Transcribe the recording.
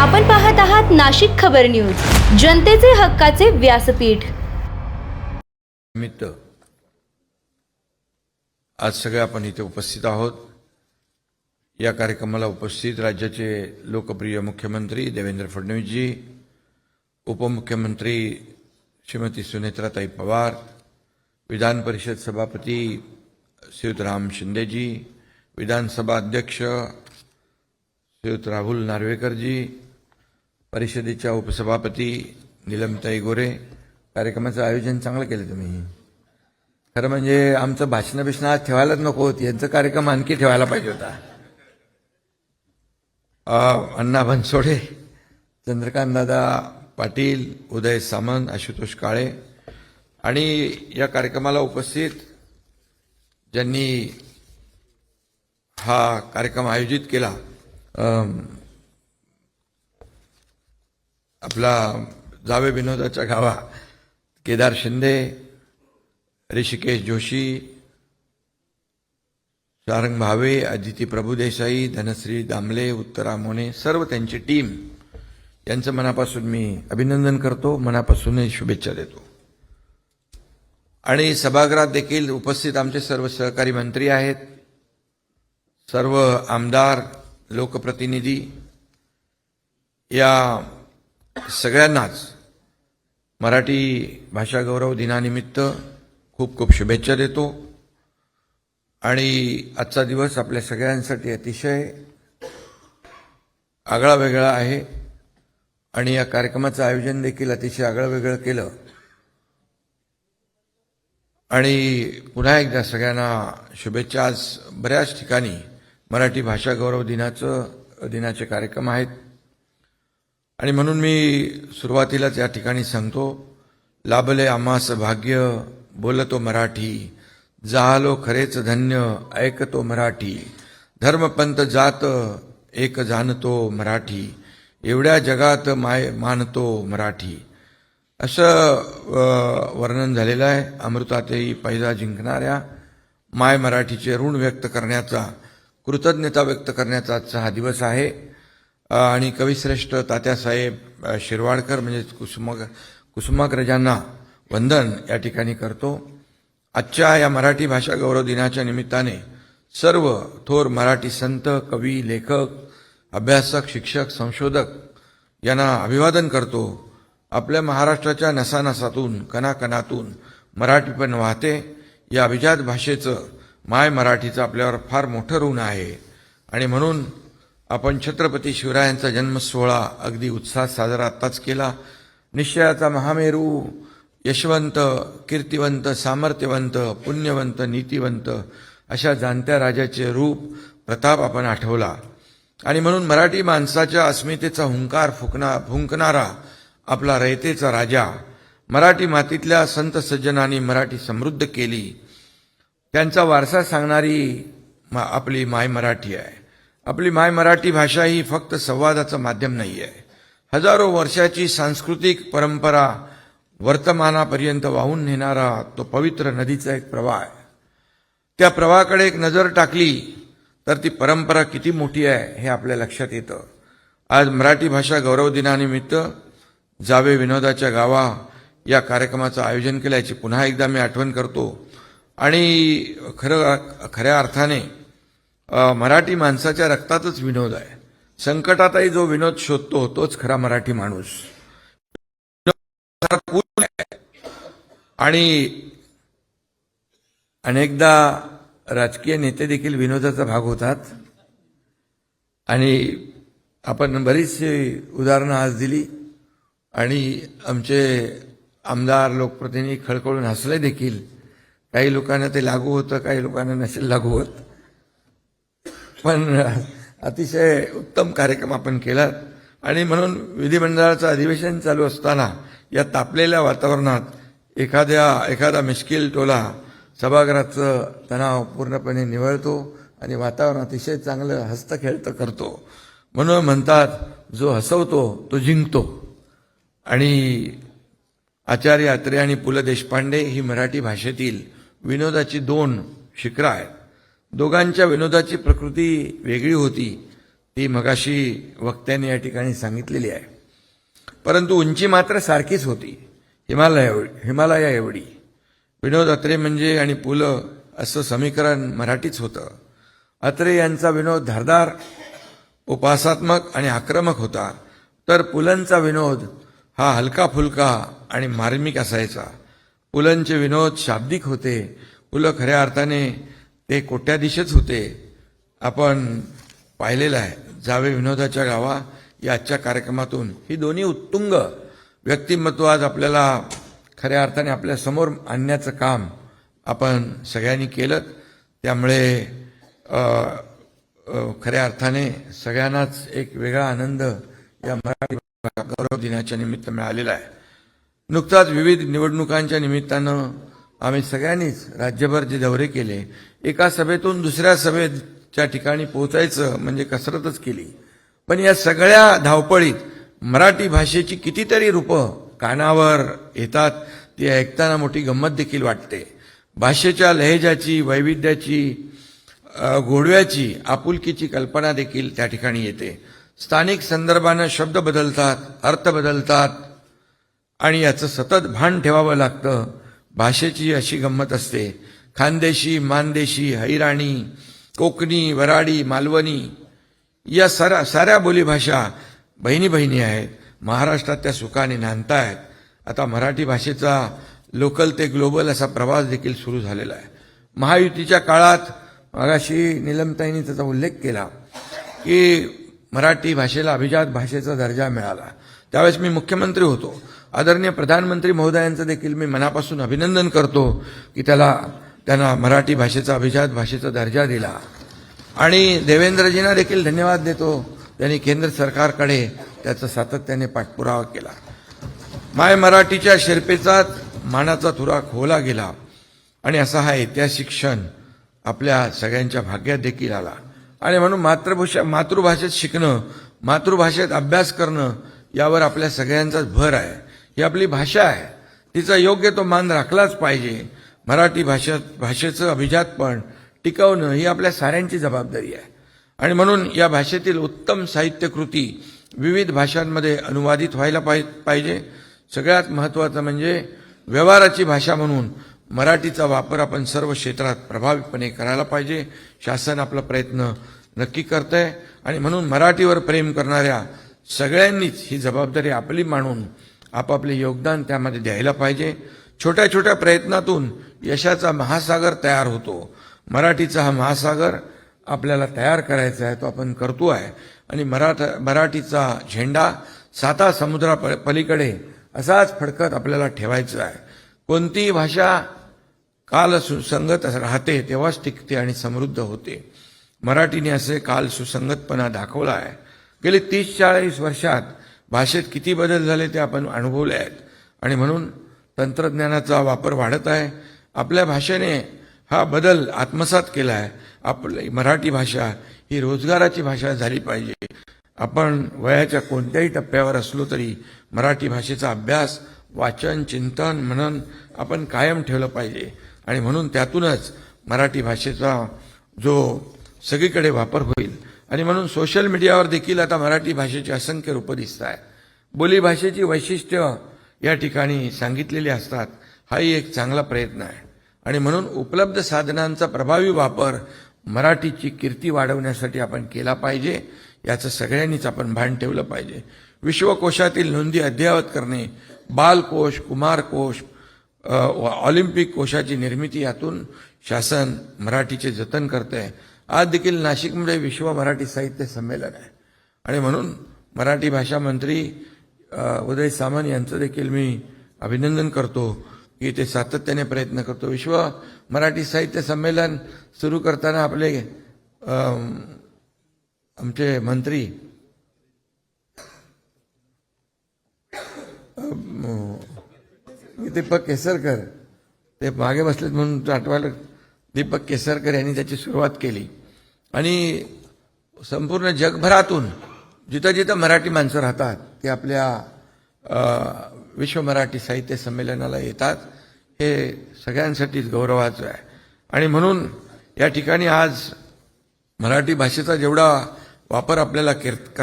आपण पाहत आहात नाशिक खबर न्यूज, जनतेचे हक्काचे व्यासपीठ। निमित्त आज सगळे आपण इथे उपस्थित आहोत। या कार्यक्रमाला उपस्थित राज्याचे लोकप्रिय मुख्यमंत्री देवेंद्र फडणवीसजी, उपमुख्यमंत्री श्रीमती सुनेत्राताई पवार, विधान परिषद सभापती श्रीयुत राम शिंदेजी, विधानसभा अध्यक्ष श्रीयुत राहुल नार्वेकरजी, परिषदेच्या उपसभापती नीलमताई गोरे। कार्यक्रमाचं आयोजन चांगलं केलं तुम्ही। खरं म्हणजे आमचं भाषण आज ठेवायलाच नको होती, यांचा कार्यक्रम आणखी ठेवायला पाहिजे होता। अण्णा बनसोडे, चंद्रकांत दादा पाटील, उदय सामंत, आशुतोष काळे आणि या कार्यक्रमाला उपस्थित ज्यांनी हा कार्यक्रम आयोजित केला, आपला जावे विनोदाच्या गावा केदार शिंदे, ऋषिकेश जोशी, सारंग भावे, अदिती प्रभुदेसाई, धनश्री दामले, उत्तरा मोने, सर्व त्यांची टीम यांचं मनापासून मी अभिनंदन करतो, मनापासून शुभेच्छा देतो। आणि सभागृहात देखील उपस्थित आमचे सर्व सहकारी मंत्री आहेत, सर्व आमदार, लोकप्रतिनिधी, या सगळ्यांनाच मराठी भाषा गौरव दिनानिमित्त खूप खूप शुभेच्छा देतो। आणि आजचा दिवस आपल्या सगळ्यांसाठी अतिशय आगळा वेगळा आहे आणि या कार्यक्रमाचं आयोजन देखील अतिशय आगळं वेगळं केलं। आणि पुन्हा एकदा सगळ्यांना शुभेच्छा। आज बऱ्याच ठिकाणी मराठी भाषा गौरव दिनाचे कार्यक्रम आहेत आणि म्हणून मी सुरुवातीलाच या ठिकाणी सांगतो, लाभले आम्हास भाग्य बोलतो मराठी, जाहलो खरेच धन्य ऐकतो मराठी, धर्मपंथ जात एक जाणतो मराठी, एवढ्या जगात मानतो मराठी, असं वर्णन झालेलं आहे। अमृतातेही पैजा जिंकणाऱ्या माय मराठीचे ऋण व्यक्त करण्याचा, कृतज्ञता व्यक्त करण्याचा आजचा हा दिवस आहे। आणि कविश्रेष्ठ तात्यासाहेब शिरवाडकर म्हणजे कुसुमाग्रजांना वंदन या ठिकाणी करतो। आजच्या या मराठी भाषा गौरव दिनाच्या निमित्ताने सर्व थोर मराठी संत, कवी, लेखक, अभ्यासक, शिक्षक, संशोधक यांना अभिवादन करतो। आपल्या महाराष्ट्राच्या नसानसातून, कणाकणातून मराठीपण वाहते। या अभिजात भाषेचं, माय मराठीचं आपल्यावर फार मोठं ऋण आहे आणि म्हणून आपण छत्रपती शिवरायांचा जन्मसोहळा अगदी उत्साहात साजरा आत्ताच केला। निश्चयाचा महामेरू, यशवंत, कीर्तिवंत, सामर्थ्यवंत, पुण्यवंत, नीतिवंत अशा जाणत्या राजाचे रूप, प्रताप आपण आठवला आणि म्हणून मराठी माणसाच्या अस्मितेचा हुंकार फुंकणारा आपला रयतेचा राजा, मराठी मातीतल्या संत सज्जनांनी मराठी समृद्ध केली, त्यांचा वारसा सांगणारी आपली माय मराठी आहे। आपली माय मराठी भाषा ही फक्त संवादाचं माध्यम नाही आहे, हजारो वर्षाची सांस्कृतिक परंपरा वर्तमानापर्यंत वाहून नेणारा तो पवित्र नदीचा एक प्रवाह आहे। त्या प्रवाहाकडे एक नजर टाकली तर ती परंपरा किती मोठी आहे हे आपल्या लक्षात येतं। आज मराठी भाषा गौरव दिनानिमित्त जावे विनोदाच्या गावा या कार्यक्रमाचं आयोजन केलं, याची पुन्हा एकदा मी आठवण करतो। आणि खऱ्या अर्थाने मराठी माणसाच्या रक्तातच विनोद आहे। संकटातही जो विनोद शोधतो तोच खरा मराठी माणूस। आणि अनेकदा राजकीय नेते देखील विनोदाचा भाग होतात आणि आपण बरीचशी उदाहरणं आज दिली आणि आमचे आमदार, लोकप्रतिनिधी खळखळून हसले देखील। काही लोकांना ते लागू होतं, काही लोकांना नसेल लागू होत, पण अतिशय उत्तम कार्यक्रम आपण केला। आणि म्हणून विधिमंडळाचं अधिवेशन चालू असताना या तापलेल्या वातावरणात एखादा मिश्किल टोला सभागृहाचं तणाव पूर्णपणे निवळतो आणि वातावरण अतिशय चांगलं हसतं खेळतं करतो। म्हणून म्हणतात, जो हसवतो तो जिंकतो। आणि आचार्य अत्रे आणि पु ल देशपांडे ही मराठी भाषेतील विनोदाची दोन शिखरं आहेत। दोघांच्या विनोदाची प्रकृती वेगळी होती, ती मगाशी वक्त्याने या ठिकाणी सांगितलेली आहे. परंतु उंची मात्र सारखीच होती, हिमालया एवढी. विनोद अत्रे म्हणजे आणि पु ल असं समीकरण मराठीच होतं. अत्रे यांचा विनोद धारदार, उपासात्मक आणि आक्रमक होता, तर पुलंचा विनोद हा हलका फुलका आणि मार्मिक असायचा. पुलंचे विनोद शाब्दिक होते. पुलं खऱ्या अर्थाने ते कोट्याधीशच होते. आपण पाहिलेलं आहे. जावे विनोदाच्या गावा या आजच्या कार्यक्रमातून ही दोन्ही उत्तुंग व्यक्तिमत्व आज आपल्याला खऱ्या अर्थाने आपल्या समोर आणण्याचं काम आपण सगळ्यांनी केलं. त्यामुळे खऱ्या अर्थाने सगळ्यांनाच एक वेगळा आनंद या मराठी गौरव दिनाच्या निमित्त मिळालेला आहे. नुकताच विविध निवडणुकांच्या निमित्तानं आम्ही सगळ्यांनीच राज्यभर जे दौरे केले, एका सभेतून दुसऱ्या सभेच्या ठिकाणी पोहोचायचं म्हणजे कसरतच केली. पण या सगळ्या धावपळीत मराठी भाषेची कितीतरी रूपं कानावर येतात. ती ऐकताना मोठी गंमत देखील वाटते. भाषेच्या लहेजाची, वैविध्याची, गोडव्याची, आपुलकीची कल्पना देखील त्या ठिकाणी येते. स्थानिक संदर्भानं शब्द बदलतात, अर्थ बदलतात आणि याचं सतत भान ठेवावं लागतं. भाषेची अशी गंमत असते. खानदेशी, मानदेशी, हैराणी, कोकणी, वराडी, मालवणी या साऱ्या बोलीभाषा बहिणी बहिणी आहेत. महाराष्ट्रात त्या सुखाने नांदतायत. आता मराठी भाषेचा लोकल ते ग्लोबल असा प्रवास देखील सुरू झालेला आहे. महायुतीच्या काळात मगाशी नीलमताईंनी त्याचा उल्लेख केला की मराठी भाषेला अभिजात भाषेचा दर्जा मिळाला. त्यावेळेस मी मुख्यमंत्री होतो. आदरणीय प्रधानमंत्री महोदयांचं देखील मी मनापासून अभिनंदन करतो की त्यांना मराठी भाषेचा अभिजात भाषेचा दर्जा दिला. आणि देवेंद्रजींना देखील धन्यवाद देतो. त्यांनी केंद्र सरकारकडे त्याचा सातत्याने पाठपुरावा केला. माय मराठीच्या शिरपेचात मानाचा तुरा खोवला गेला आणि असा हा ऐतिहासिक क्षण आपल्या सगळ्यांच्या भाग्यात देखील आला. आणि म्हणून मातृभाषेत शिकणं, मातृभाषेत अभ्यास करणं यावर आपल्या सगळ्यांचाच भर आहे. ही आपली भाषा आहे, तिचा योग्य तो मान राखलाच पाहिजे. मराठी भाषेचं अभिजातपण टिकवणं ही आपल्या साऱ्यांची जबाबदारी आहे. आणि म्हणून या भाषेतील उत्तम साहित्यकृती विविध भाषांमध्ये अनुवादित व्हायला पाहिजे. सगळ्यात महत्त्वाचं म्हणजे व्यवहाराची भाषा म्हणून मराठीचा वापर आपण सर्व क्षेत्रात प्रभावीपणे करायला पाहिजे. शासन आपला प्रयत्न नक्की करतंय आणि म्हणून मराठीवर प्रेम करणाऱ्या सगळ्यांनीच ही जबाबदारी आपली मानून आपापले योगदान त्यामध्ये द्यायला पाहिजे. छोट्या छोट्या प्रयत्नातून यशाचा महासागर तयार होतो. मराठीचा हा महासागर आपल्याला तयार करायचा आहे, तो आपण करतो आहे. आणि मराठीचा झेंडा 7 समुद्रापलीकडे असाच फडकत आपल्याला ठेवायचा आहे. कोणतीही भाषा काल सुसंगत राहते तेव्हाच टिकते आणि समृद्ध होते. मराठीने असे काल सुसंगतपणा दाखवला आहे. गेली 30-40 वर्षात भाषेत किती बदल झाले ते आपण अनुभवले आहेत. आणि म्हणून तंत्रज्ञानाचा वापर वाढत आहे. आपल्या भाषेने हा बदल आत्मसात केला आहे. आपली मराठी भाषा ही रोजगाराची भाषा झाली पाहिजे. आपण वयाच्या कोणत्याही टप्प्यावर असलो तरी मराठी भाषेचा अभ्यास, वाचन, चिंतन, मनन आपण कायम ठेवलं पाहिजे. आणि म्हणून त्यातूनच मराठी भाषेचा जो सगळीकडे वापर होईल. आणि म्हणून सोशल मीडियावर देखील आता मराठी भाषेची असंख्य रूपं दिसत आहेत. बोलीभाषेची वैशिष्ट्य या ठिकाणी सांगितलेली असतात. हाही एक चांगला प्रयत्न आहे. आणि म्हणून उपलब्ध साधनांचा प्रभावी वापर मराठीची कीर्ती वाढवण्यासाठी आपण केला पाहिजे. याचं सगळ्यांनीच आपण भान ठेवलं पाहिजे. विश्वकोशातील नोंदी अद्ययावत करणे, बालकोश, कुमारकोश, ऑलिम्पिक कोशाची निर्मिती, यातून शासन मराठीचे जतन करते. आज देखील नाशिकमध्ये विश्व मराठी साहित्य संमेलन आहे. आणि म्हणून मराठी भाषा मंत्री उदय सामंत यांचं देखील मी अभिनंदन करतो की ते सातत्याने प्रयत्न करतो. विश्व मराठी साहित्य संमेलन सुरू करताना आपले आमचे मंत्री दीपक केसरकर, ते मागे बसलेत म्हणून आठवायला, दीपक केसरकर यांनी त्याची सुरुवात केली. आणि संपूर्ण जगभरातून जिथं जिथं मराठी माणसं राहतात ते आपल्या विश्व मराठी साहित्य संमेलनाला येतात. हे सगळ्यांसाठीच गौरवाचं आहे. आणि म्हणून या ठिकाणी आज मराठी भाषेचा जेवढा वापर आपल्याला